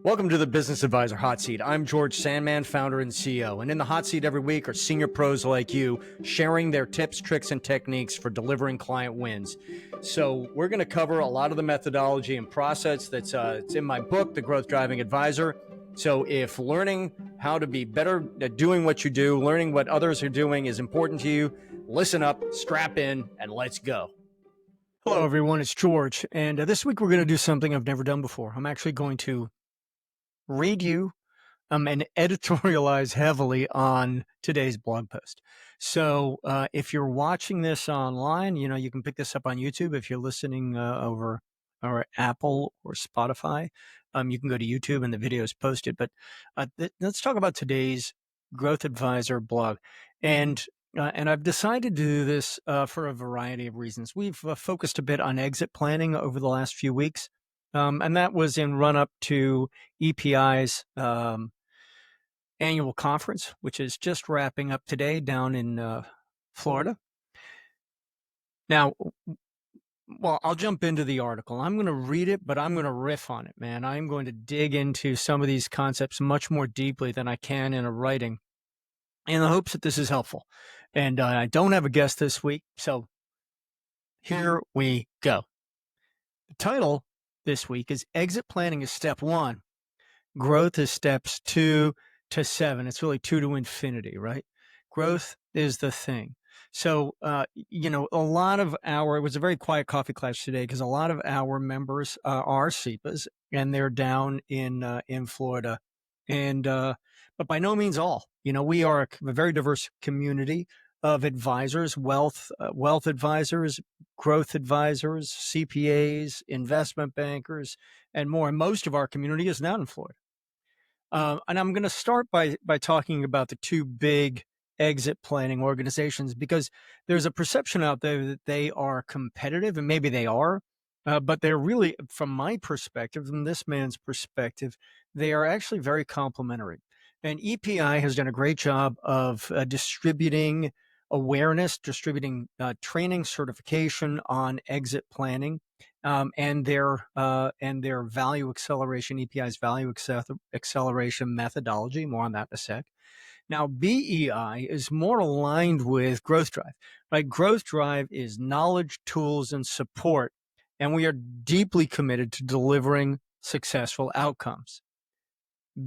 Welcome to the Business Advisor Hot Seat. I'm George Sandman, founder and CEO. And in the hot seat every week are senior pros like you sharing their tips, tricks, and techniques for delivering client wins. So we're going to cover a lot of the methodology and process that's it's in my book, The Growth Driving Advisor. So if learning how to be better at doing what you do, learning what others are doing is important to you, listen up, strap in, and let's go. Hello, everyone. It's George. And this week we're going to do something I've never done before. I'm actually going to read you and editorialize heavily on today's blog post. So if you're watching this online, you can pick this up on YouTube. If you're listening over or Apple or Spotify, you can go to YouTube and the video is posted. But let's talk about today's Growth Advisor blog. And I've decided to do this for a variety of reasons. We've focused a bit on exit planning over the last few weeks. And that was in run up to EPI's annual conference, which is just wrapping up today down in Florida. Now, well, I'll jump into the article. I'm going to read it, but I'm going to riff on it, man. I'm going to dig into some of these concepts much more deeply than I can in a writing in the hopes that this is helpful. And I don't have a guest this week, so here we go. The title this week is Exit Planning is Step 1. Growth is Steps 2 to 7. It's really 2 to infinity, right? Growth is the thing. So, a lot of it was a very quiet coffee class today because a lot of our members are SEPAs and they're down in Florida. And, but by no means all, we are a very diverse community of advisors, wealth advisors, growth advisors, CPAs, investment bankers, and more. And most of our community is not in Florida. And I'm going to start by talking about the two big exit planning organizations, because there's a perception out there that they are competitive, and maybe they are, but they're really, from my perspective, from this man's perspective, they are actually very complementary. And EPI has done a great job of distributing awareness, distributing training certification on exit planning. And their value acceleration, EPI's value acceleration methodology. More on that in a sec. Now, BEI is more aligned with Growth Drive, right? Growth Drive is knowledge, tools, and support, and we are deeply committed to delivering successful outcomes.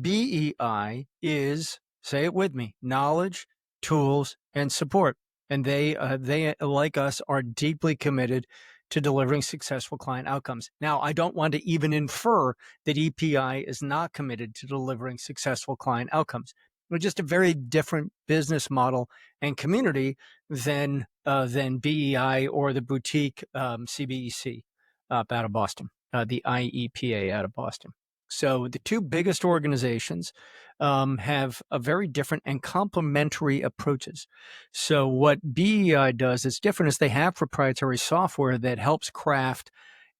BEI is, say it with me, knowledge, tools, and support, and they like us are deeply committed to delivering successful client outcomes. Now, I don't want to even infer that EPI is not committed to delivering successful client outcomes. We're just a very different business model and community than BEI or the boutique CBEC out of Boston, the IEPA out of Boston. So the two biggest organizations have a very different and complementary approaches. So what BEI does is different, is they have proprietary software that helps craft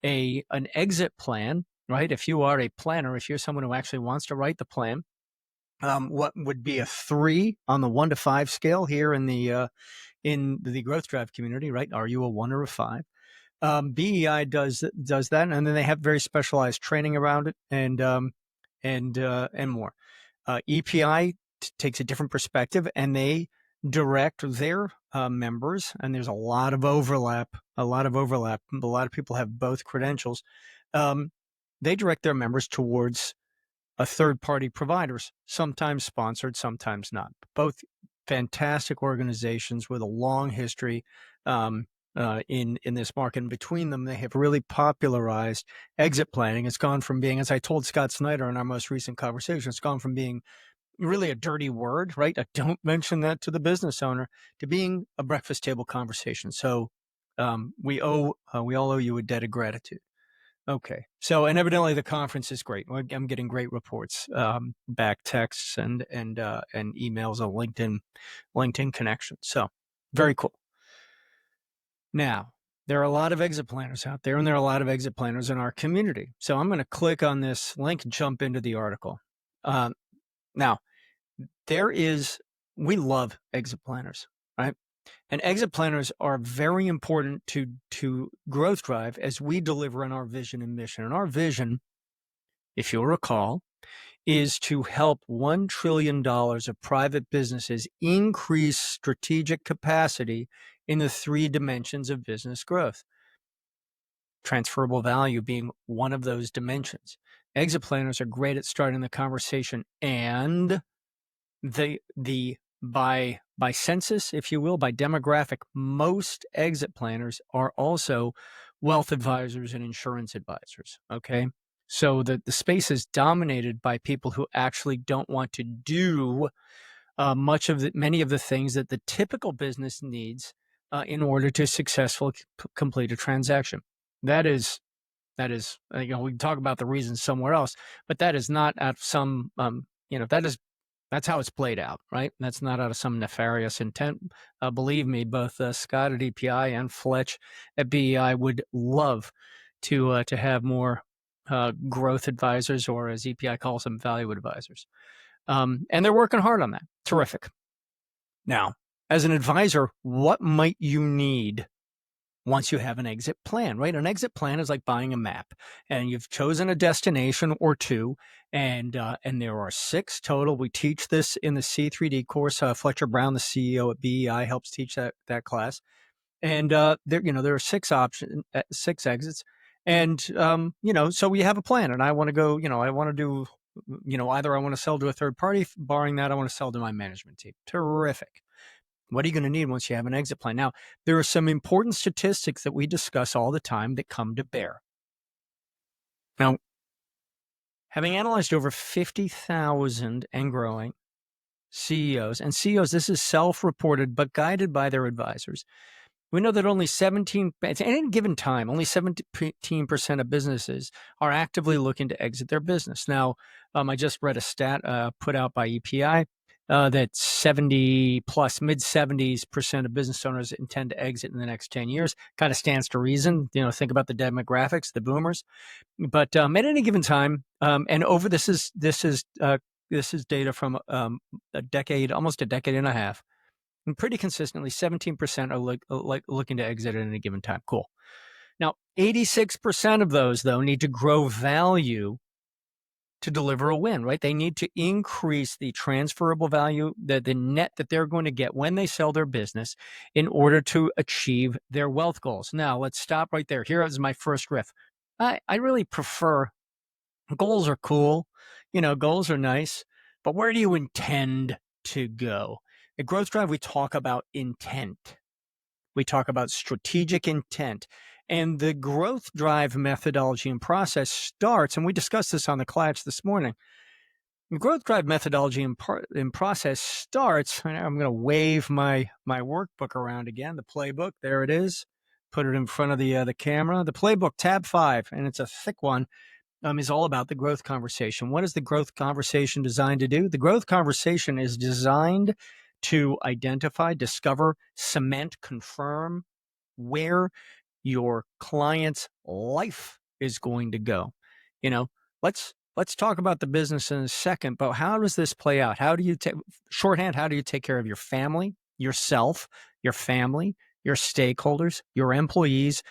an exit plan, right? If you are a planner, if you're someone who actually wants to write the plan, what would be a 3 on the 1 to 5 scale here in the Growth Drive community, right? Are you a 1 or a 5? BEI does that, and then they have very specialized training around it, and more. EPI takes a different perspective, and they direct their members, and there's a lot of overlap. A lot of people have both credentials. They direct their members towards third-party providers, sometimes sponsored, sometimes not. Both fantastic organizations with a long history in this market. And between them, they have really popularized exit planning. It's gone from being, as I told Scott Snyder in our most recent conversation, it's gone from being really a dirty word, right? I don't mention that to the business owner, to being a breakfast table conversation. So we all owe you a debt of gratitude. Okay. So, and evidently the conference is great. I'm getting great reports, back texts and emails on LinkedIn connection. So very cool. Now, there are a lot of exit planners out there, and there are a lot of exit planners in our community. So I'm going to click on this link and jump into the article. Now, we love exit planners, right? And exit planners are very important to Growth Drive as we deliver on our vision and mission. And our vision, if you'll recall, is to help $1 trillion of private businesses increase strategic capacity in the 3 dimensions of business growth. Transferable value being one of those dimensions. Exit planners are great at starting the conversation, and by census, if you will, by demographic, most exit planners are also wealth advisors and insurance advisors. Okay. So the space is dominated by people who actually don't want to do many of the things that the typical business needs in order to successfully complete a transaction. That is, we can talk about the reasons somewhere else, but that is not at some, that's how it's played out, right? That's not out of some nefarious intent. Believe me, both Scott at EPI and Fletch at BEI would love to have more growth advisors, or as EPI calls them, value advisors. And they're working hard on that. Terrific. Now, as an advisor, what might you need once you have an exit plan, right? An exit plan is like buying a map, and you've chosen a destination or two, and there are 6 total. We teach this in the C3D course. Fletcher Brown, the CEO at BEI, helps teach that class. And there are 6 options, 6 exits, and so we have a plan. And I want to go, I want to do, either I want to sell to a third party. Barring that, I want to sell to my management team. Terrific. What are you going to need once you have an exit plan? Now, there are some important statistics that we discuss all the time that come to bear. Now, having analyzed over 50,000 and growing CEOs, this is self-reported but guided by their advisors, we know that at any given time, only 17% of businesses are actively looking to exit their business. Now, I just read a stat put out by EPI that 70 plus, mid-70s% of business owners intend to exit in the next 10 years. Kind of stands to reason. Think about the demographics, the boomers. But at any given time, and over this is data from a decade, almost a decade and a half. And pretty consistently, 17% are looking to exit at any given time. Cool. Now, 86% of those, though, need to grow value to deliver a win, right? They need to increase the transferable value, the net that they're going to get when they sell their business in order to achieve their wealth goals. Now, let's stop right there. Here is my first riff. I really prefer, goals are cool. Goals are nice, but where do you intend to go? At Growth Drive, we talk about intent. We talk about strategic intent. And the Growth Drive methodology and process starts, and we discussed this on the class this morning. The Growth Drive methodology and process starts, and I'm going to wave my workbook around again, the playbook. There it is. Put it in front of the camera. The playbook, tab 5, and it's a thick one. Is all about the growth conversation. What is the growth conversation designed to do? The growth conversation is designed to identify, discover, cement, confirm where your client's life is going to go. Let's talk about the business in a second, but how does this play out? How do you shorthand, how do you take care of your family, yourself, your family, your stakeholders, your employees,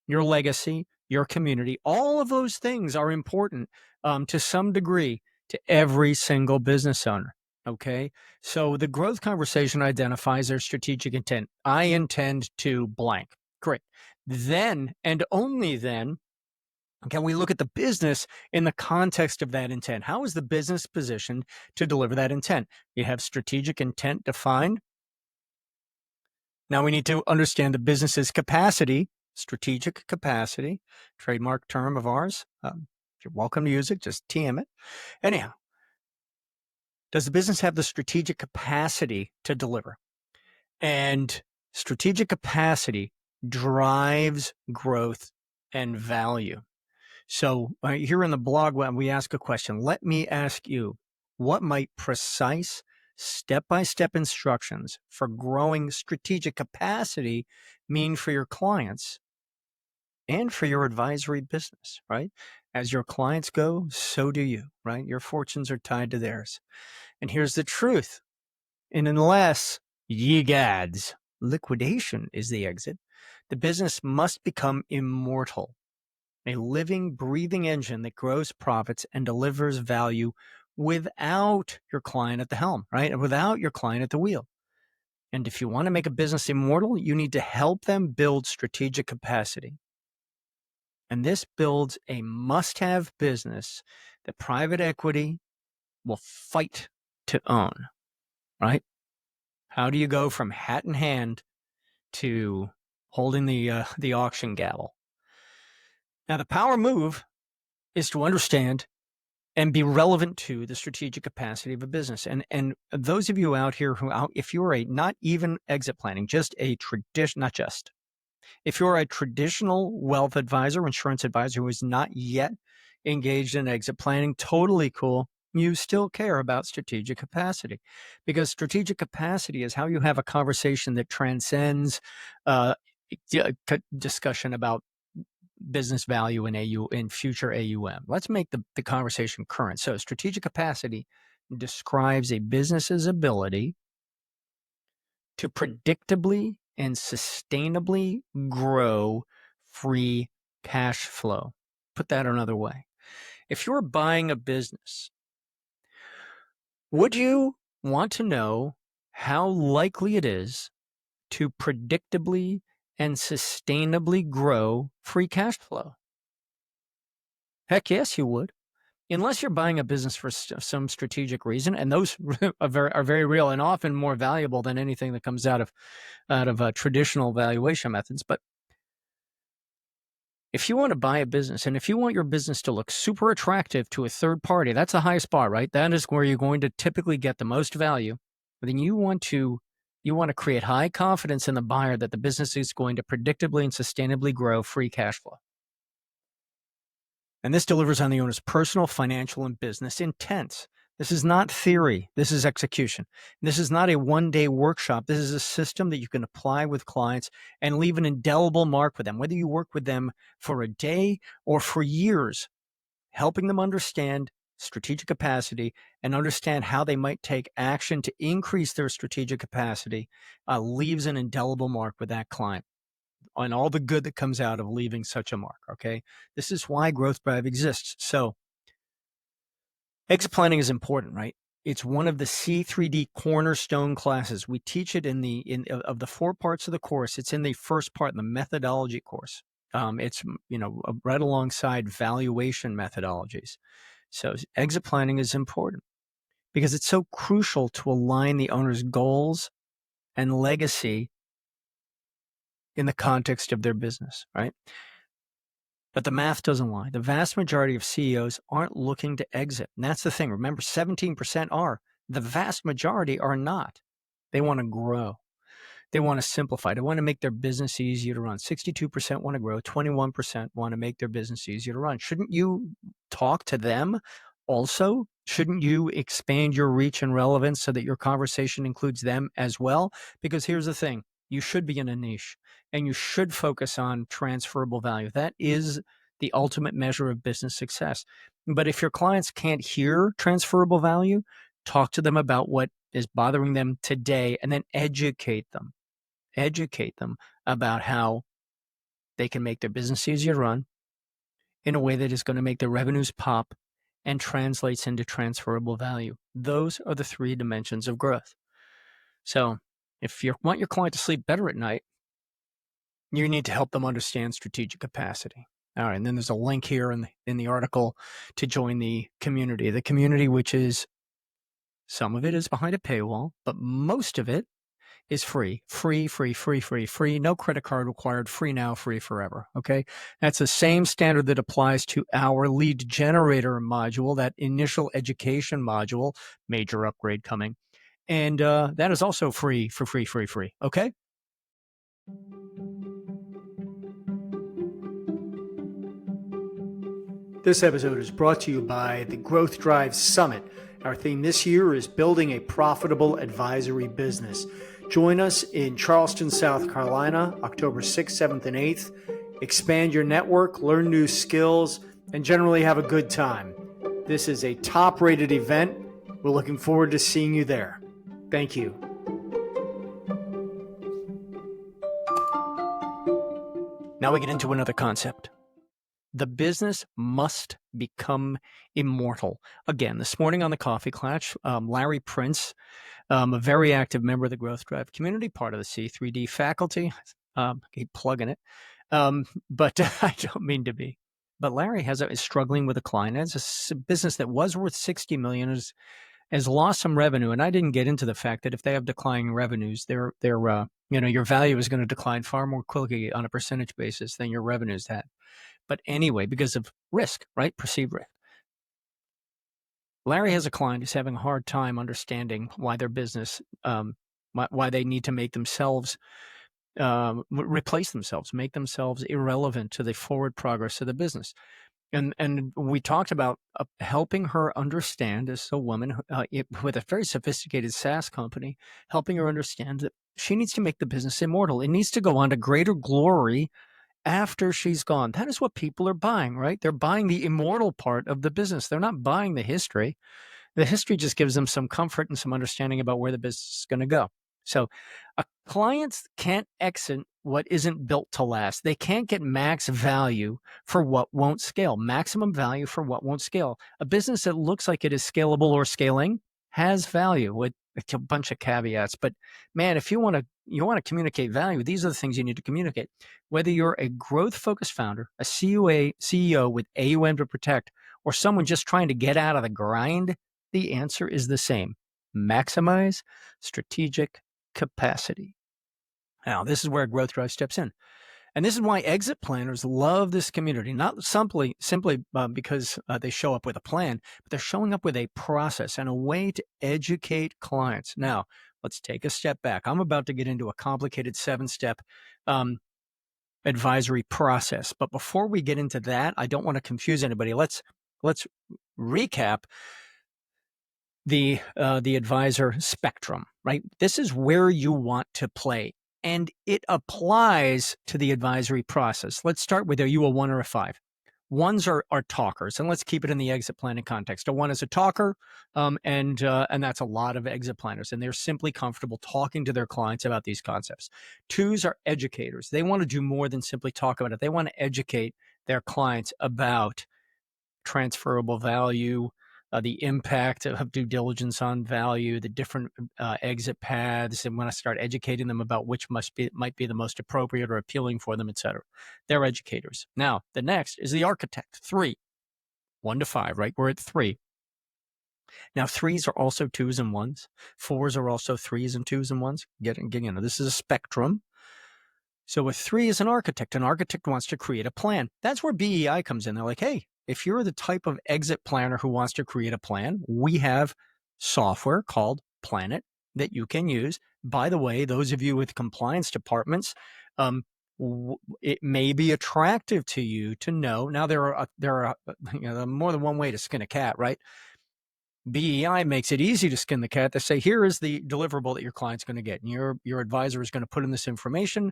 your legacy, your community? All of those things are important to some degree to every single business owner. Okay. So the growth conversation identifies their strategic intent. I intend to blank. Great. Then, and only then, can we look at the business in the context of that intent? How is the business positioned to deliver that intent? You have strategic intent defined. Now we need to understand the business's capacity, strategic capacity, trademark term of ours. You're welcome to use it. Just TM it. Anyhow, does the business have the strategic capacity to deliver? And strategic capacity drives growth and value. So here in the blog, when we ask a question, let me ask you, what might precise step-by-step instructions for growing strategic capacity mean for your clients and for your advisory business, right? As your clients go, so do you, right? Your fortunes are tied to theirs. And here's the truth. And unless, ye gads, liquidation is the exit, the business must become immortal, a living, breathing engine that grows profits and delivers value without your client at the helm, right? And without your client at the wheel. And if you want to make a business immortal, you need to help them build strategic capacity. And this builds a must-have business that private equity will fight to own, right? How do you go from hat in hand to holding the auction gavel? Now, the power move is to understand and be relevant to the strategic capacity of a business. And those of you out here if you are not even exit planning, just a tradition, not just, if you're a traditional wealth advisor, insurance advisor who is not yet engaged in exit planning, totally cool. You still care about strategic capacity, because strategic capacity is how you have a conversation that transcends discussion about business value in future AUM. Let's make the conversation current. So strategic capacity describes a business's ability to predictably and sustainably grow free cash flow. Put that another way. If you're buying a business, would you want to know how likely it is to predictably and sustainably grow free cash flow? Heck yes, you would. Unless you're buying a business for some strategic reason, and those are very real and often more valuable than anything that comes out of traditional valuation methods. But if you want to buy a business, and if you want your business to look super attractive to a third party, that's the highest bar, right? That is where you're going to typically get the most value. But then you want to create high confidence in the buyer that the business is going to predictably and sustainably grow free cash flow. And this delivers on the owner's personal, financial, and business intents. This is not theory. This is execution. This is not a one-day workshop. This is a system that you can apply with clients and leave an indelible mark with them, whether you work with them for a day or for years, helping them understand strategic capacity and understand how they might take action to increase their strategic capacity, leaves an indelible mark with that client on all the good that comes out of leaving such a mark. Okay. This is why Growth Drive exists. So exit planning is important, right? It's one of the C3D cornerstone classes. We teach it of the 4 parts of the course. It's in the first part, the methodology course. It's, right alongside valuation methodologies. So exit planning is important because it's so crucial to align the owner's goals and legacy in the context of their business, right? But the math doesn't lie. The vast majority of CEOs aren't looking to exit. And that's the thing. Remember, 17% are. The vast majority are not. They want to grow. They want to simplify. They want to make their business easier to run. 62% want to grow. 21% want to make their business easier to run. Shouldn't you talk to them also? Shouldn't you expand your reach and relevance so that your conversation includes them as well? Because here's the thing. You should be in a niche and you should focus on transferable value. That is the ultimate measure of business success. But if your clients can't hear transferable value, talk to them about what is bothering them today and then educate them. Educate them about how they can make their business easier to run in a way that is going to make their revenues pop and translates into transferable value. Those are the 3 dimensions of growth. So if you want your client to sleep better at night, you need to help them understand strategic capacity. All right, and then there's a link here in the article to join the community. The community, which is, some of it is behind a paywall, but most of it is free. No credit card required, free now, free forever. Okay. That's the same standard that applies to our lead generator module, that initial education module, major upgrade coming. And that is also free. Okay. This episode is brought to you by the Growth Drive Summit. Our theme this year is building a profitable advisory business. Join us in Charleston, South Carolina, October 6th, 7th, and 8th. Expand your network, learn new skills, and generally have a good time. This is a top-rated event. We're looking forward to seeing you there. Thank you. Now we get into another concept. The business must become immortal. Again, this morning on the Coffee Klatch, Larry Prince, a very active member of the Growth Drive community, part of the C3D faculty, keep plugging it, but I don't mean to be. But Larry is struggling with a client. It's a business that was worth $60 million, has lost some revenue, and I didn't get into the fact that if they have declining revenues, your value is going to decline far more quickly on a percentage basis than your revenues had. But anyway, because of risk, right? Perceived risk. Larry has a client who's having a hard time understanding why their business, why they need to make themselves replace themselves, make themselves irrelevant to the forward progress of the business. And we talked about helping her understand, as a woman with a very sophisticated SaaS company, helping her understand that she needs to make the business immortal. It needs to go on to greater glory after she's gone. That is what people are buying, right? They're buying the immortal part of the business. They're not buying the history. The history just gives them some comfort and some understanding about where the business is going to go. So clients can't exit what isn't built to last. They can't get max value for what won't scale, maximum value for what won't scale. A business that looks like it is scalable or scaling has value with a bunch of caveats. But man, if you want to communicate value, these are the things you need to communicate. Whether you're a growth-focused founder, a CEO with AUM to protect, or someone just trying to get out of the grind, the answer is the same. Maximize strategic capacity. Now, this is where Growth Drive steps in. And this is why exit planners love this community, not simply because they show up with a plan, but they're showing up with a process and a way to educate clients. Now, let's take a step back. I'm about to get into a complicated 7-step advisory process. But before we get into that, I don't want to confuse anybody. Let's recap the advisor spectrum, right? This is where you want to play, and it applies to the advisory process. Let's start with, are you a 1 or a 5? Ones are talkers, and let's keep it in the exit planning context. A 1 is a talker, and that's a lot of exit planners, and they're simply comfortable talking to their clients about these concepts. 2s are educators. They want to do more than simply talk about it. They want to educate their clients about transferable value, the impact of due diligence on value, the different exit paths, and when I start educating them about which might be the most appropriate or appealing for them, et cetera. They're educators. Now, the next is the architect, 3, 1 to 5, right? We're at 3. Now, 3s are also 2s and 1s. 4s are also 3s and 2s and 1s. This is a spectrum. So a 3 is an architect. An architect wants to create a plan. That's where BEI comes in. They're like, hey, if you're the type of exit planner who wants to create a plan, we have software called Planet that you can use. By the way, those of you with compliance departments, it may be attractive to you to know. Now, there are more than one way to skin a cat, right? BEI makes it easy to skin the cat. They say, here is the deliverable that your client's going to get. And your advisor is going to put in this information.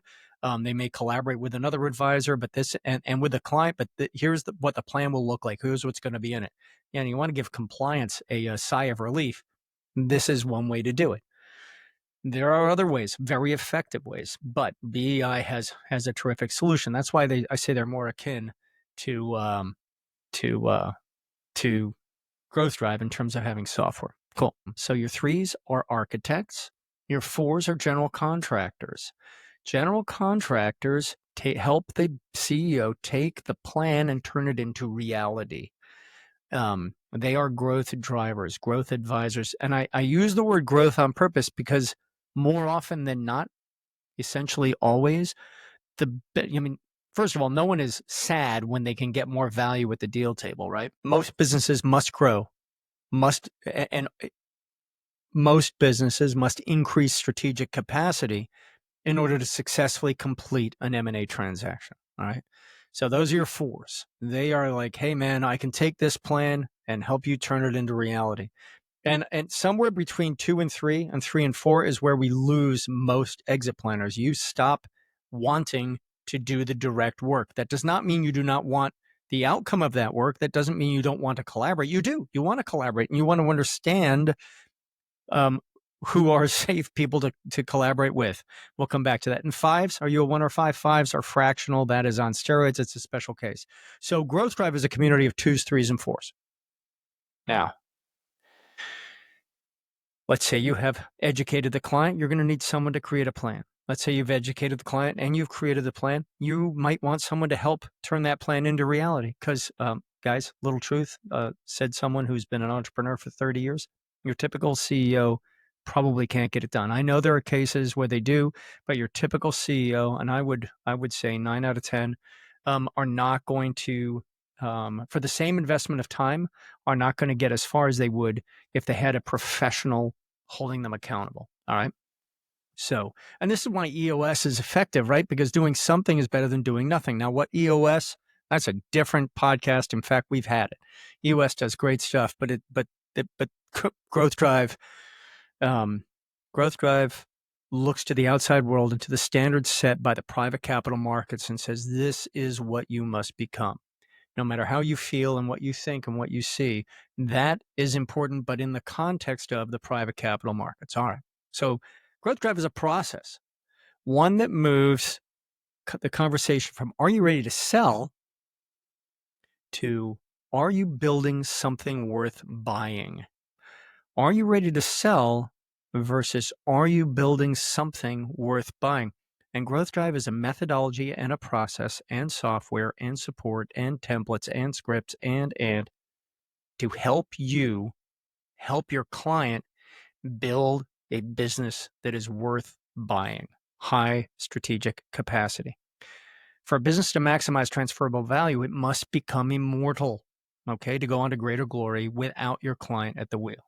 They may collaborate with another advisor, but this and with the client, but here's what the plan will look like. Here's what's going to be in it. And you want to give compliance a sigh of relief. This is one way to do it. There are other ways, very effective ways, but BEI has a terrific solution. That's why I say they're more akin to Growth Drive in terms of having software. Cool. So your 3s are architects. Your 4s are general contractors. General contractors help the CEO take the plan and turn it into reality. They are growth drivers, growth advisors. And I use the word growth on purpose because more often than not, essentially always, first of all, no one is sad when they can get more value at the deal table, right? Most businesses must grow, and most businesses must increase strategic capacity in order to successfully complete an M&A transaction, all right? So those are your 4s. They are like, hey, man, I can take this plan and help you turn it into reality. And somewhere between 2 and 3 and 3 and 4 is where we lose most exit planners. You stop wanting to do the direct work. That does not mean you do not want the outcome of that work. That doesn't mean you don't want to collaborate. You do. You want to collaborate and you want to understand who are safe people to collaborate with. We'll come back to that. And fives, are you a 1 or 5? Fives are fractional. That is on steroids. It's a special case. So Growth Drive is a community of 2s, 3s, and 4s. Now, let's say you have educated the client. You're going to need someone to create a plan. Let's say you've educated the client and you've created the plan. You might want someone to help turn that plan into reality. Because, guys, little truth, said someone who's been an entrepreneur for 30 years, your typical CEO probably can't get it done. I know there are cases where they do, but your typical CEO, and I would say 9 out of 10, are not going to, for the same investment of time, are not going to get as far as they would if they had a professional holding them accountable. All right. So, and this is why EOS is effective, right? Because doing something is better than doing nothing. Now, what EOS? That's a different podcast. In fact, we've had it. EOS does great stuff, but Growth Drive, Growth Drive looks to the outside world and to the standards set by the private capital markets and says, this is what you must become. No matter how you feel and what you think and what you see, that is important, but in the context of the private capital markets. All right. So Growth Drive is a process, one that moves the conversation from are you ready to sell to are you building something worth buying? Are you ready to sell versus are you building something worth buying? And Growth Drive is a methodology and a process and software and support and templates and scripts and to help you help your client build a business that is worth buying, high strategic capacity. For a business to maximize transferable value, it must become immortal, okay, to go on to greater glory without your client at the wheel.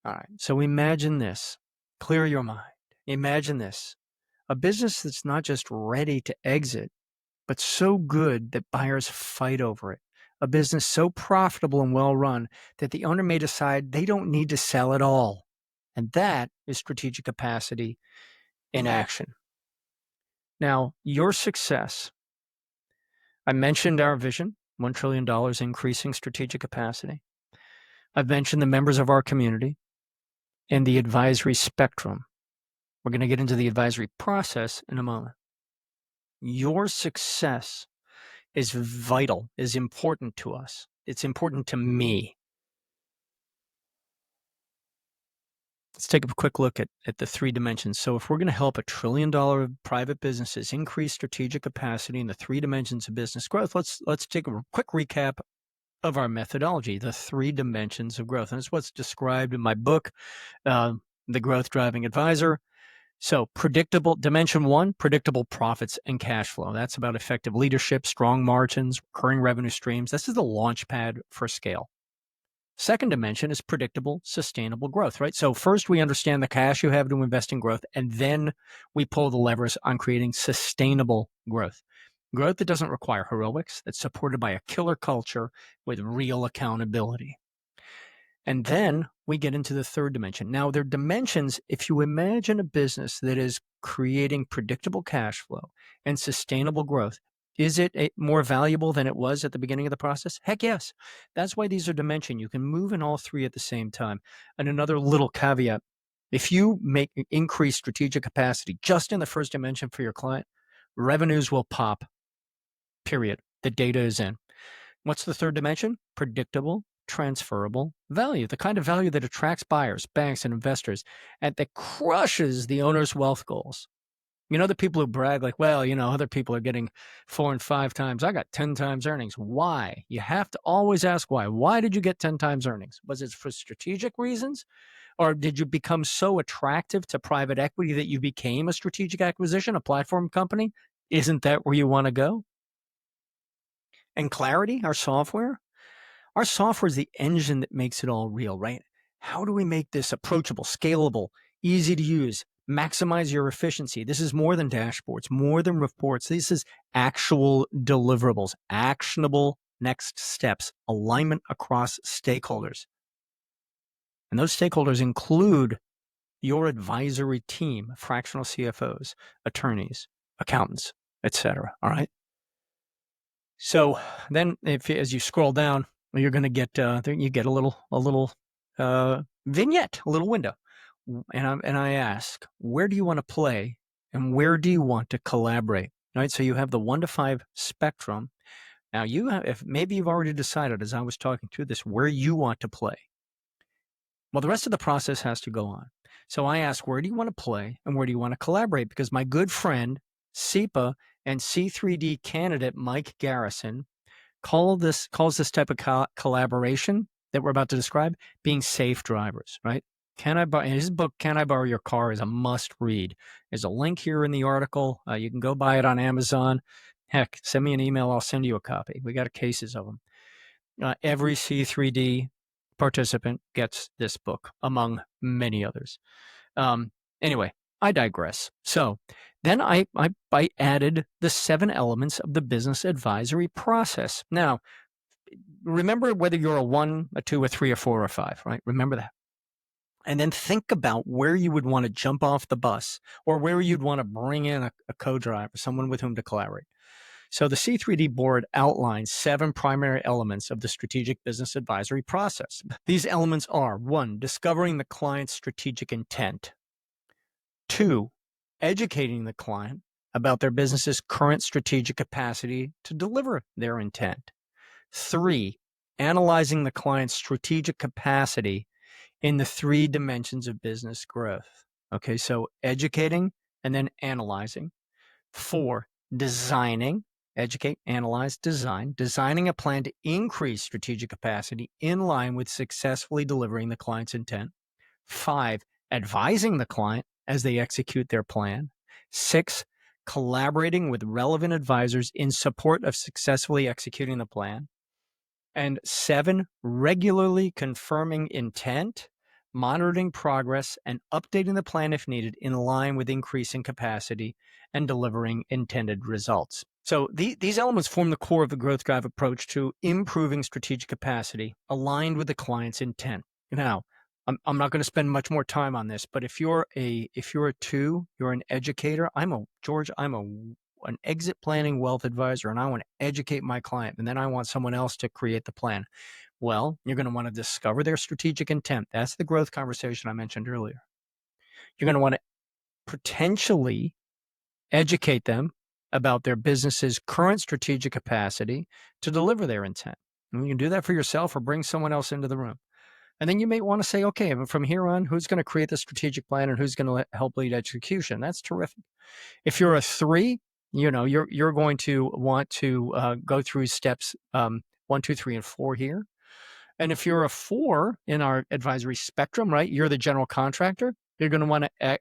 All right, so imagine this. Clear your mind. Imagine this. A business that's not just ready to exit, but so good that buyers fight over it. A business so profitable and well run that the owner may decide they don't need to sell at all. And that is strategic capacity in action. Now, your success, I mentioned our vision, $1 trillion increasing strategic capacity. I've mentioned the members of our community and the advisory spectrum. We're going to get into the advisory process in a moment. Your success is vital, is important to us. It's important to me. Let's take a quick look at the 3 dimensions. So if we're going to help $1 trillion private businesses increase strategic capacity in the 3 dimensions of business growth, let's take a quick recap of our methodology, the 3 dimensions of growth. And it's what's described in my book, The Growth Driving Advisor. So dimension 1, predictable profits and cash flow. That's about effective leadership, strong margins, recurring revenue streams. This is the launch pad for scale. Second dimension is predictable, sustainable growth, right? So first we understand the cash you have to invest in growth, and then we pull the levers on creating sustainable growth. Growth that doesn't require heroics, that's supported by a killer culture with real accountability. And then we get into the third dimension. Now, there are dimensions. If you imagine a business that is creating predictable cash flow and sustainable growth, is it more valuable than it was at the beginning of the process? Heck yes. That's why these are dimension. You can move in all 3 at the same time. And another little caveat, if you increase strategic capacity just in the first dimension for your client, revenues will pop, period. The data is in. What's the third dimension? Predictable, transferable value, the kind of value that attracts buyers, banks, and investors, and that crushes the owner's wealth goals. You know, the people who brag like, well, other people are getting 4 and 5 times. I got 10 times earnings. Why? You have to always ask why. Why did you get 10 times earnings? Was it for strategic reasons? Or did you become so attractive to private equity that you became a strategic acquisition, a platform company? Isn't that where you want to go? And Clarity, our software is the engine that makes it all real, right? How do we make this approachable, scalable, easy to use, maximize your efficiency? This is more than dashboards, more than reports. This is actual deliverables, actionable next steps, alignment across stakeholders. And those stakeholders include your advisory team, fractional CFOs, attorneys, accountants, etc. All right. So then as you scroll down, you're going to get, you get a little vignette, a little window. and I ask, where do you want to play and where do you want to collaborate? Right? So you have the 1 to 5 spectrum. Now you have, if maybe you've already decided as I was talking through this, where you want to play. Well, the rest of the process has to go on. So I ask, where do you want to play and where do you want to collaborate? Because my good friend, SEPA and C3D candidate Mike Garrison calls this type of collaboration that we're about to describe being safe drivers, right? His book, Can I Borrow Your Car, is a must read. There's a link here in the article. You can go buy it on Amazon. Heck, send me an email. I'll send you a copy. We got cases of them. Every C3D participant gets this book, among many others. Anyway, I digress. So then I added the 7 elements of the business advisory process. Now, remember whether you're a 1, a 2, a 3, a 4, or a 5, right? Remember that. And then think about where you would want to jump off the bus or where you'd want to bring in a co-driver, someone with whom to collaborate. So the C3D board outlines 7 primary elements of the strategic business advisory process. These elements are 1, discovering the client's strategic intent. 2, educating the client about their business's current strategic capacity to deliver their intent. 3, analyzing the client's strategic capacity in the 3 dimensions of business growth. Okay, so educating and then analyzing. 4, designing, educate, analyze, design, designing a plan to increase strategic capacity in line with successfully delivering the client's intent. 5, advising the client as they execute their plan. 6, collaborating with relevant advisors in support of successfully executing the plan. And 7, regularly confirming intent, monitoring progress, and updating the plan if needed in line with increasing capacity and delivering intended results. So these elements form the core of the growth drive approach to improving strategic capacity aligned with the client's intent. Now, I'm not going to spend much more time on this, but if you're a 2, you're an educator. I'm an exit planning wealth advisor, and I want to educate my client, and then I want someone else to create the plan. Well, you're going to want to discover their strategic intent. That's the growth conversation I mentioned earlier. You're going to want to potentially educate them about their business's current strategic capacity to deliver their intent. And you can do that for yourself or bring someone else into the room. And then you may want to say, okay, from here on, who's going to create the strategic plan and who's going to help lead execution? That's terrific. If you're a 3, you're going to want to go through steps 1, 2, 3, and 4 here. And if you're a 4 in our advisory spectrum, right, you're the general contractor, you're going to want to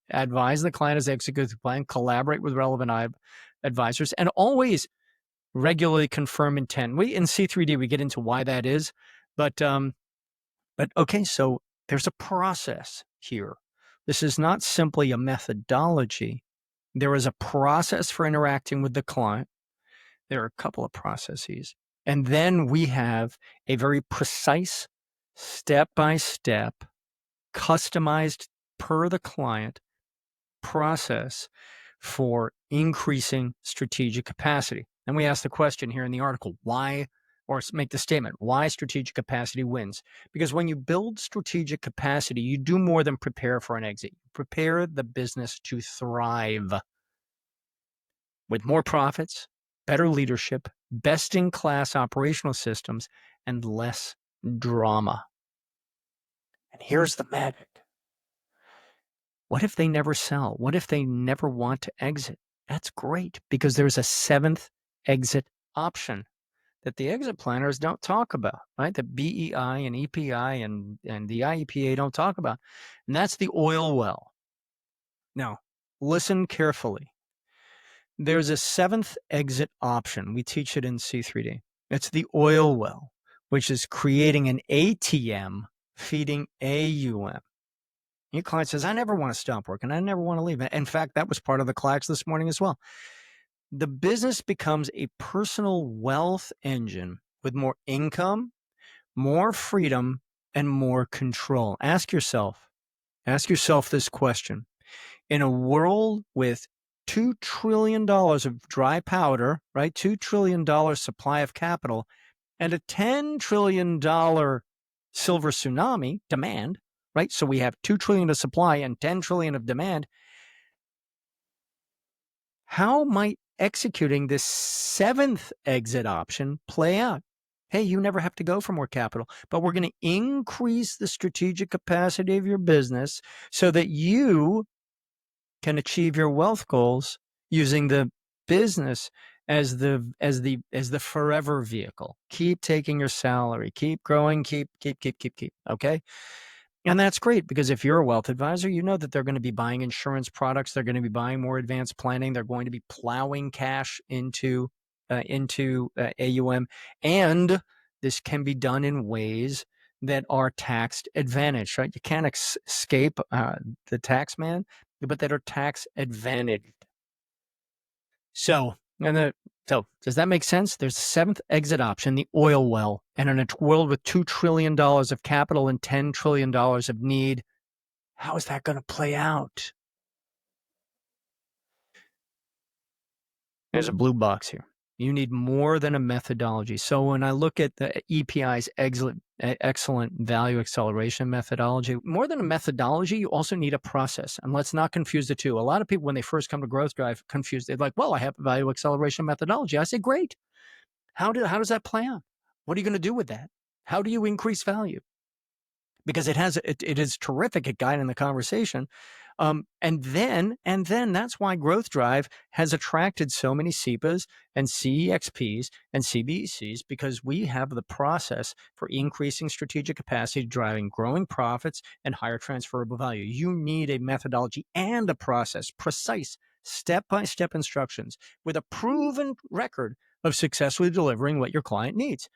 advise the client as they execute the plan, collaborate with relevant advisors, and always regularly confirm intent. In C3D, we get into why that is, but okay, so there's a process here. This is not simply a methodology. There is a process for interacting with the client. There are a couple of processes. And then we have a very precise, step-by-step, customized per the client process for increasing strategic capacity. And we ask the question here in the article, why, or make the statement, why strategic capacity wins? Because when you build strategic capacity, you do more than prepare for an exit. You prepare the business to thrive with more profits, better leadership, best-in-class operational systems, and less drama. And here's the magic. What if they never sell? What if they never want to exit? That's great, because there's a 7th exit option that the exit planners don't talk about, right? The BEI and EPI and the IEPA don't talk about. And that's the oil well. Now, listen carefully. There's a 7th exit option. We teach it in C3D. It's the oil well, which is creating an ATM feeding AUM. Your client says, I never want to stop working. I never want to leave. In fact, that was part of the class this morning as well. The business becomes a personal wealth engine with more income, more freedom, and more control. Ask yourself this question. In a world with $2 trillion of dry powder, right? $2 trillion supply of capital and a $10 trillion silver tsunami demand, right? So we have 2 trillion of supply and 10 trillion of demand. How might executing this 7th exit option play out? Hey, you never have to go for more capital, but we're going to increase the strategic capacity of your business so that you can achieve your wealth goals using the business as the forever vehicle. Keep taking your salary, keep growing, keep. Okay. And that's great because if you're a wealth advisor, you know that they're going to be buying insurance products. They're going to be buying more advanced planning. They're going to be plowing cash into AUM. And this can be done in ways that are tax advantaged, right? You can't escape the tax man, but that are tax advantaged. So, so does that make sense? There's a 7th exit option, the oil well. And in a world with $2 trillion of capital and $10 trillion of need, how is that going to play out? There's a blue box here. You need more than a methodology. So when I look at the EPI's excellent value acceleration methodology, more than a methodology, you also need a process. And let's not confuse the two. A lot of people, when they first come to Growth Drive, confused. They're like, well, I have a value acceleration methodology. I say, great. How does that play out? What are you going to do with that? How do you increase value? Because it is terrific at guiding the conversation. And then that's why Growth Drive has attracted so many CEPAs and CEXPs and CBECs, because we have the process for increasing strategic capacity, driving growing profits and higher transferable value. You need a methodology and a process, precise step-by-step instructions with a proven record of successfully delivering what your client needs.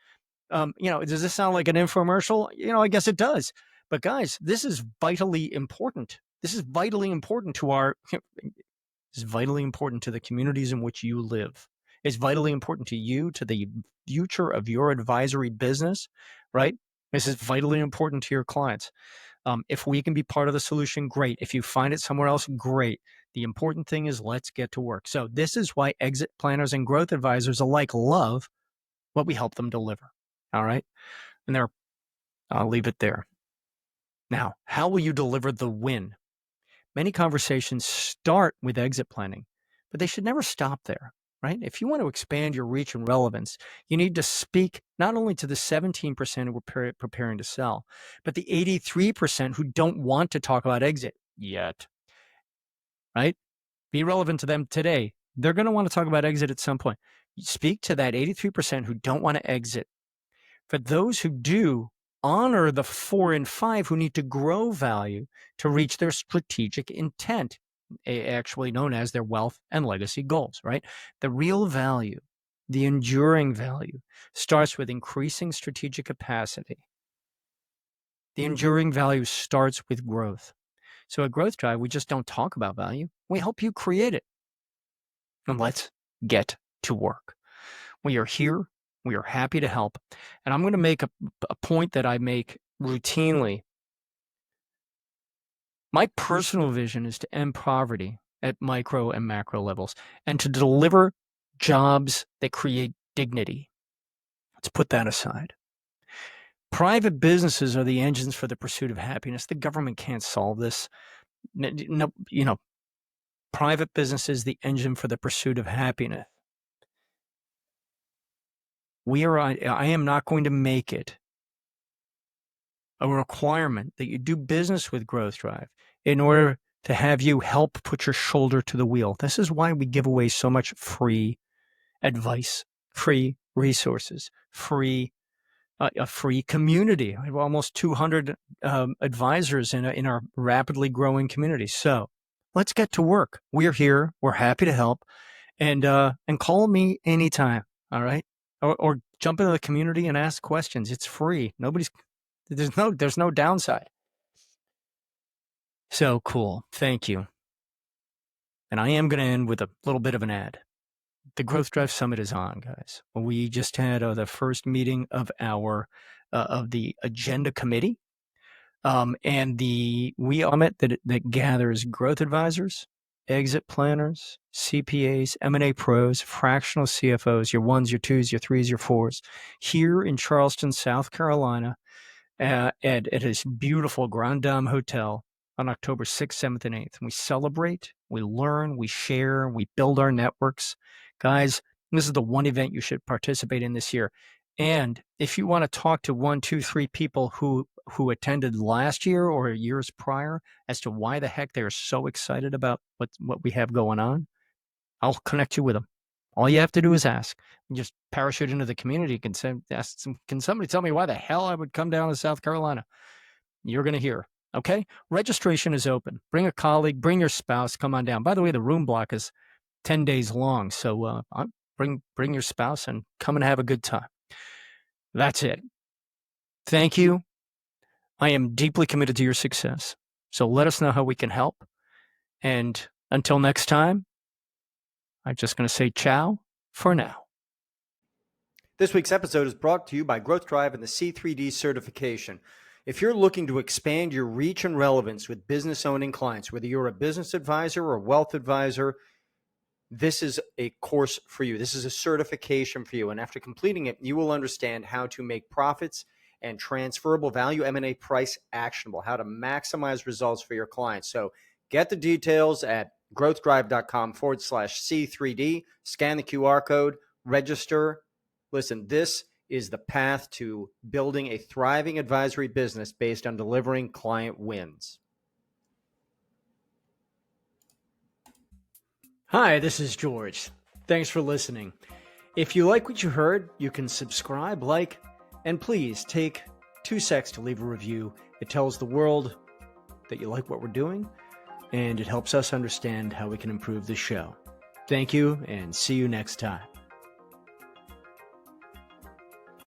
Does this sound like an infomercial? I guess it does. But guys, this is vitally important. This is vitally important to it's vitally important to the communities in which you live. It's vitally important to you, to the future of your advisory business, right? This is vitally important to your clients. If we can be part of the solution, great. If you find it somewhere else, great. The important thing is let's get to work. So this is why exit planners and growth advisors alike love what we help them deliver. All right. And I'll leave it there. Now, how will you deliver the win? Many conversations start with exit planning, but they should never stop there, right? If you want to expand your reach and relevance, you need to speak not only to the 17% who are preparing to sell, but the 83% who don't want to talk about exit yet, right? Be relevant to them today. They're going to want to talk about exit at some point. Speak to that 83% who don't want to exit. For those who do, honor the 4 and 5 who need to grow value to reach their strategic intent, actually known as their wealth and legacy goals, right? The real value, the enduring value, starts with increasing strategic capacity. The enduring value starts with growth. So at Growth Drive, we just don't talk about value. We help you create it. And let's get to work. We are here. We are happy to help. And I'm going to make a point that I make routinely. My personal vision is to end poverty at micro and macro levels and to deliver jobs that create dignity. Let's put that aside. Private businesses are the engines for the pursuit of happiness. The government can't solve this. No, private business is the engine for the pursuit of happiness. I am not going to make it a requirement that you do business with Growth Drive in order to have you help put your shoulder to the wheel. This is why we give away so much free advice, free resources, a free community. We have almost 200 advisors in our rapidly growing community. So let's get to work. We're here. We're happy to help, and call me anytime. All right, or jump into the community and ask questions. It's free. There's no downside. So cool. Thank you. And I am going to end with a little bit of an ad. The Growth Drive Summit is on, guys. We just had the first meeting of of the agenda committee, and we summit that gathers growth advisors, exit planners, CPAs, M&A pros, fractional CFOs, your 1s, your 2s, your 3s, your 4s, here in Charleston, South Carolina. at his beautiful Grand Dame Hotel on October 6th, 7th, and 8th. And we celebrate, we learn, we share, we build our networks. Guys, this is the one event you should participate in this year. And if you want to talk to 1, 2, 3 people who attended last year or years prior as to why the heck they're so excited about what we have going on, I'll connect you with them. All you have to do is ask. You just parachute into the community. Can somebody tell me why the hell I would come down to South Carolina? You're going to hear. Okay? Registration is open. Bring a colleague, bring your spouse, come on down. By the way, the room block is 10 days long. So bring your spouse and come and have a good time. That's it. Thank you. I am deeply committed to your success. So let us know how we can help. And until next time, I'm just going to say ciao for now. This week's episode is brought to you by Growth Drive and the C3D certification. If you're looking to expand your reach and relevance with business-owning clients, whether you're a business advisor or a wealth advisor, this is a course for you. This is a certification for you. And after completing it, you will understand how to make profits and transferable value M&A price actionable, how to maximize results for your clients. So get the details at growthdrive.com/C3D. Scan the QR code, register. Listen, this is the path to building a thriving advisory business based on delivering client wins. Hi, this is George. Thanks for listening. If you like what you heard, you can subscribe, like, and please take 2 seconds to leave a review. It tells the world that you like what we're doing, and it helps us understand how we can improve the show. Thank you, and see you next time.